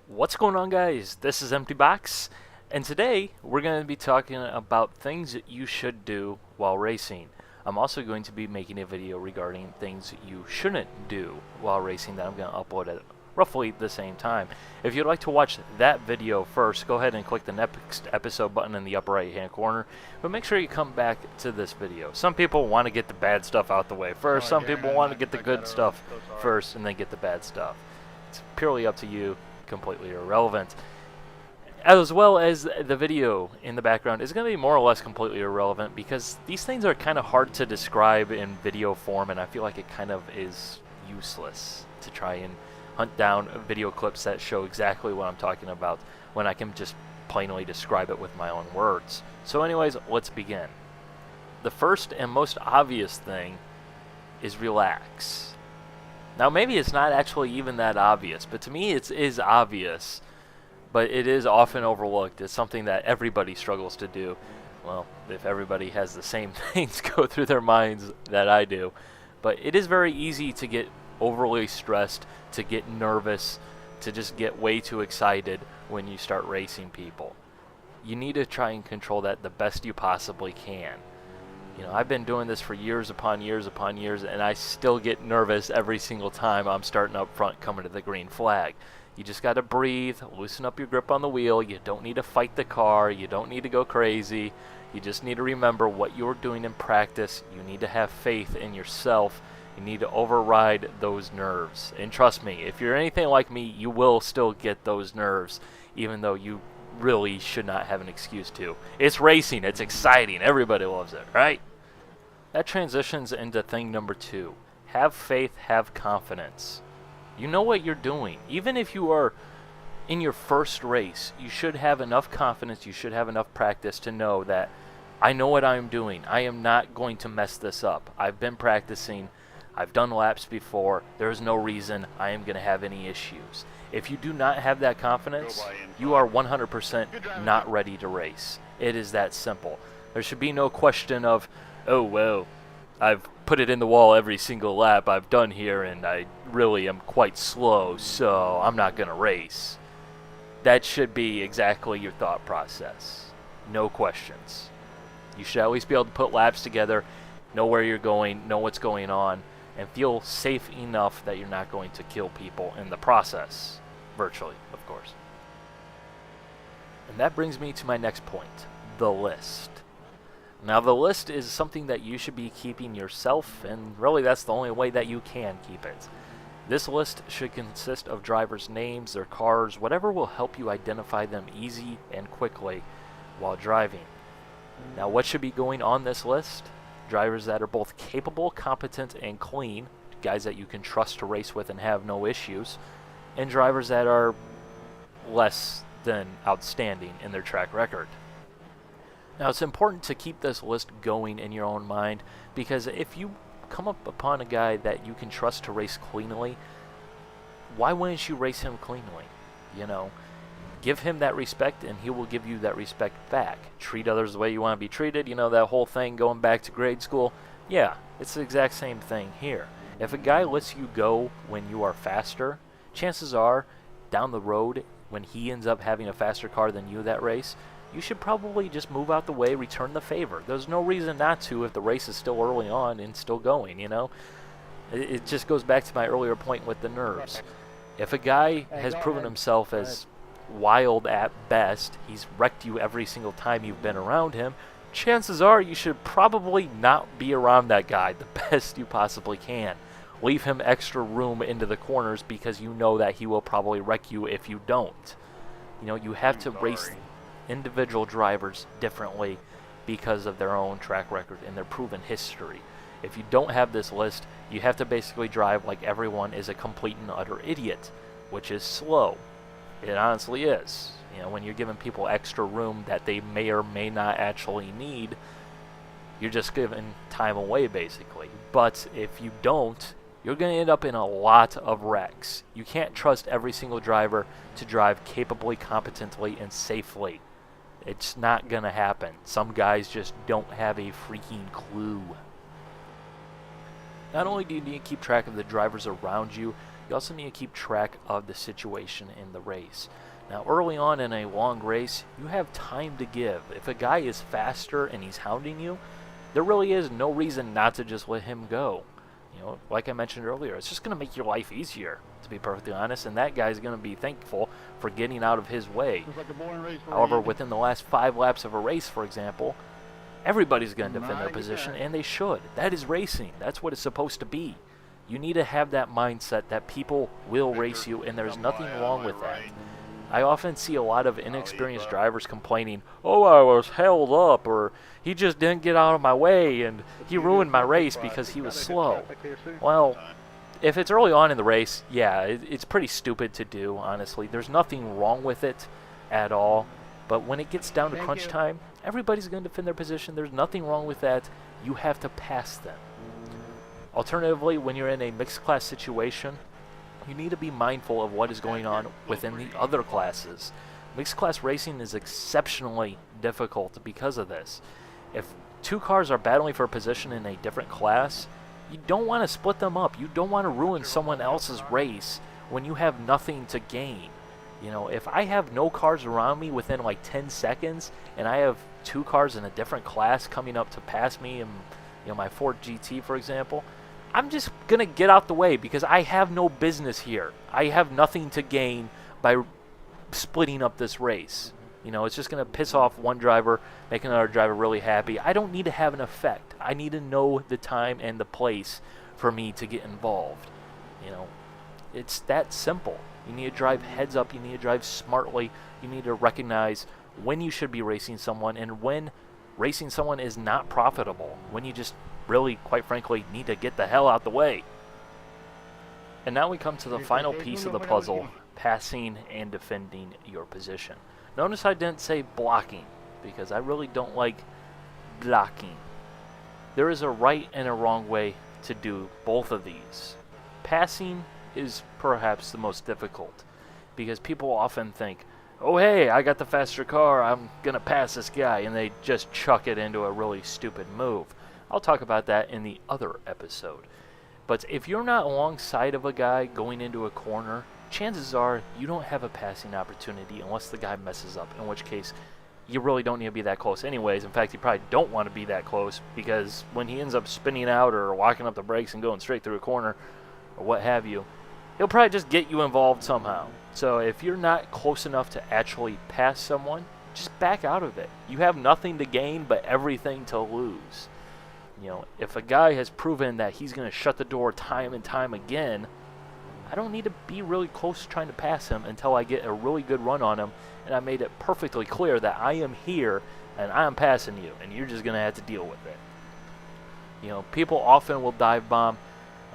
What's going on, guys? This is Empty Box, and today we're going to be talking about things that you should do while racing. I'm also going to be making a video regarding things you shouldn't do while racing that I'm going to upload at roughly the same time. If you'd like to watch that video first, go ahead and click the next episode button in the upper right hand corner, but make sure you come back to this video. Some people want to get the bad stuff out the way first, some people want to get the good stuff first and then get the bad stuff. It's purely up to you. Completely irrelevant. As well as the video in the background is going to be more or less completely irrelevant because these things are kind of hard to describe in video form, and I feel like it kind of is useless to try and hunt down video clips that show exactly what I'm talking about when I can just plainly describe it with my own words. So anyways, let's begin. The first and most obvious thing is relax. Now, maybe it's not actually even that obvious, but to me it is obvious, but it is often overlooked. It's something that everybody struggles to do. Well, if everybody has the same things go through their minds that I do. But it is very easy to get overly stressed, to get nervous, to just get way too excited when you start racing people. You need to try and control that the best you possibly can. You know, I've been doing this for years upon years upon years, and I still get nervous every single time I'm starting up front coming to the green flag. You just got to breathe, loosen up your grip on the wheel. You don't need to fight the car. You don't need to go crazy. You just need to remember what you're doing in practice. You need to have faith in yourself. You need to override those nerves. And trust me, if you're anything like me, you will still get those nerves, even though you really should not have an excuse to. It's racing. It's exciting. Everybody loves it, right? That transitions into thing number 2. Have faith, have confidence. You know what you're doing. Even if you are in your first race, you should have enough confidence, you should have enough practice to know that I know what I'm doing. I am not going to mess this up. I've been practicing. I've done laps before. There's no reason I am going to have any issues. If you do not have that confidence, you are 100% not ready to race. It is that simple. There should be no question of, oh, well, I've put it in the wall every single lap I've done here, and I really am quite slow, so I'm not going to race. That should be exactly your thought process. No questions. You should at least be able to put laps together, know where you're going, know what's going on, and feel safe enough that you're not going to kill people in the process. Virtually, of course. And that brings me to my next point, the list. Now, the list is something that you should be keeping yourself, and really that's the only way that you can keep it. This list should consist of drivers' names, their cars, whatever will help you identify them easy and quickly while driving. Now, what should be going on this list? Drivers that are both capable, competent, and clean, guys that you can trust to race with and have no issues, and drivers that are less than outstanding in their track record. Now, it's important to keep this list going in your own mind, because if you come up upon a guy that you can trust to race cleanly, why wouldn't you race him cleanly? You know, give him that respect and he will give you that respect back. Treat others the way you want to be treated. You know, that whole thing going back to grade school. Yeah, it's the exact same thing here. If a guy lets you go when you are faster, chances are down the road when he ends up having a faster car than you that race, you should probably just move out the way, return the favor. There's no reason not to if the race is still early on and still going, you know? It just goes back to my earlier point with the nerves. If a guy has proven himself as wild at best, he's wrecked you every single time you've been around him, chances are you should probably not be around that guy the best you possibly can. Leave him extra room into the corners because you know that he will probably wreck you if you don't. You know, you have to race individual drivers differently because of their own track record and their proven history. If you don't have this list, you have to basically drive like everyone is a complete and utter idiot, which is slow. It honestly is. You know, when you're giving people extra room that they may or may not actually need, you're just giving time away basically. But if you don't, you're going to end up in a lot of wrecks. You can't trust every single driver to drive capably, competently, and safely. It's not going to happen. Some guys just don't have a freaking clue. Not only do you need to keep track of the drivers around you, you also need to keep track of the situation in the race. Now, early on in a long race, you have time to give. If a guy is faster and he's hounding you, there really is no reason not to just let him go. You know, like I mentioned earlier, it's just going to make your life easier, to be perfectly honest, and that guy's going to be thankful for getting out of his way. However, within the last 5 laps of a race, for example, everybody's going to defend their position, and they should. That is racing. That's what it's supposed to be. You need to have that mindset that people will race you, and there's nothing wrong with that. I often see a lot of inexperienced drivers complaining, "Oh, I was held up," or "He just didn't get out of my way, and he ruined my race because he was slow." Well, if it's early on in the race, yeah, it's pretty stupid to do, honestly. There's nothing wrong with it at all. But when it gets down to crunch time, everybody's going to defend their position. There's nothing wrong with that. You have to pass them. Alternatively, when you're in a mixed class situation, you need to be mindful of what is going on within the other classes. Mixed class racing is exceptionally difficult because of this. If 2 cars are battling for a position in a different class, you don't want to split them up. You don't want to ruin someone else's race when you have nothing to gain. You know, if I have no cars around me within like 10 seconds and I have 2 cars in a different class coming up to pass me in, you know, my Ford GT, for example, I'm just going to get out the way because I have no business here. I have nothing to gain by splitting up this race. You know, it's just going to piss off one driver, make another driver really happy. I don't need to have an effect. I need to know the time and the place for me to get involved. You know, it's that simple. You need to drive heads up. You need to drive smartly. You need to recognize when you should be racing someone and when racing someone is not profitable. When you just really, quite frankly, need to get the hell out the way. And now we come to the final piece of the puzzle, passing and defending your position. Notice I didn't say blocking, because I really don't like blocking. There is a right and a wrong way to do both of these. Passing is perhaps the most difficult, because people often think, "Oh hey, I got the faster car, I'm gonna pass this guy," and they just chuck it into a really stupid move. I'll talk about that in the other episode. But if you're not alongside of a guy going into a corner, chances are you don't have a passing opportunity unless the guy messes up, in which case you really don't need to be that close anyways. In fact, you probably don't want to be that close, because when he ends up spinning out or locking up the brakes and going straight through a corner or what have you, he'll probably just get you involved somehow. So if you're not close enough to actually pass someone, just back out of it. You have nothing to gain but everything to lose. You know, if a guy has proven that he's going to shut the door time and time again, I don't need to be really close trying to pass him until I get a really good run on him and I made it perfectly clear that I am here and I'm passing you and you're just going to have to deal with it. You know, people often will dive bomb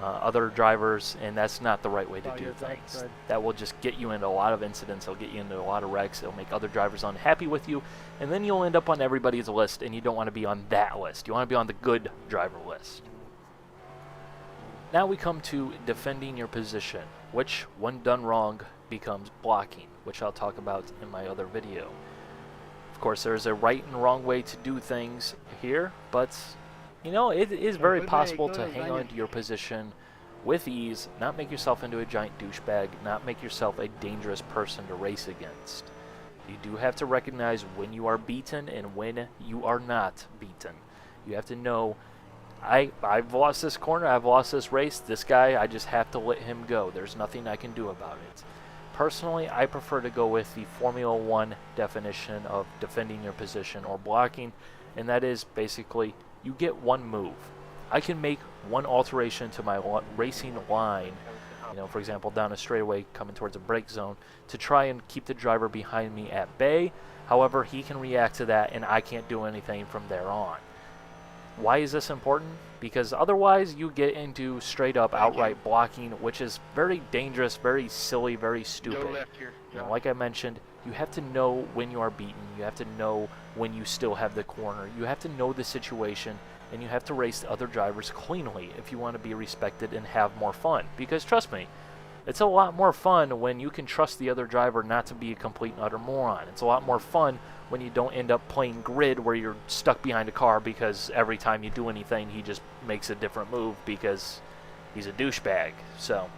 other drivers, and that's not the right way to do things. That will just get you into a lot of incidents. It'll get you into a lot of wrecks. It'll make other drivers unhappy with you, and then you'll end up on everybody's list, and you don't want to be on that list. You want to be on the good driver list. Now we come to defending your position, which, when done wrong, becomes blocking, which I'll talk about in my other video. Of course, there's a right and wrong way to do things here, but you know, it is very possible to hang on to your position with ease, not make yourself into a giant douchebag, not make yourself a dangerous person to race against. You do have to recognize when you are beaten and when you are not beaten. You have to know, I've lost this corner, I've lost this race, this guy, I just have to let him go. There's nothing I can do about it. Personally, I prefer to go with the Formula 1 definition of defending your position or blocking, and that is basically you get one move. I can make one alteration to my racing line, you know, for example, down a straightaway coming towards a brake zone, to try and keep the driver behind me at bay. However, he can react to that and I can't do anything from there on. Why is this important? Because otherwise you get into straight up outright blocking, which is very dangerous, very silly, very stupid. You know, like I mentioned, you have to know when you are beaten. You have to know when you still have the corner. You have to know the situation, and you have to race the other drivers cleanly if you want to be respected and have more fun. Because trust me, it's a lot more fun when you can trust the other driver not to be a complete and utter moron. It's a lot more fun when you don't end up playing grid where you're stuck behind a car because every time you do anything he just makes a different move because he's a douchebag. So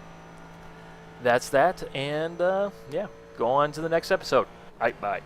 that's that. And yeah, go on to the next episode. All right, bye.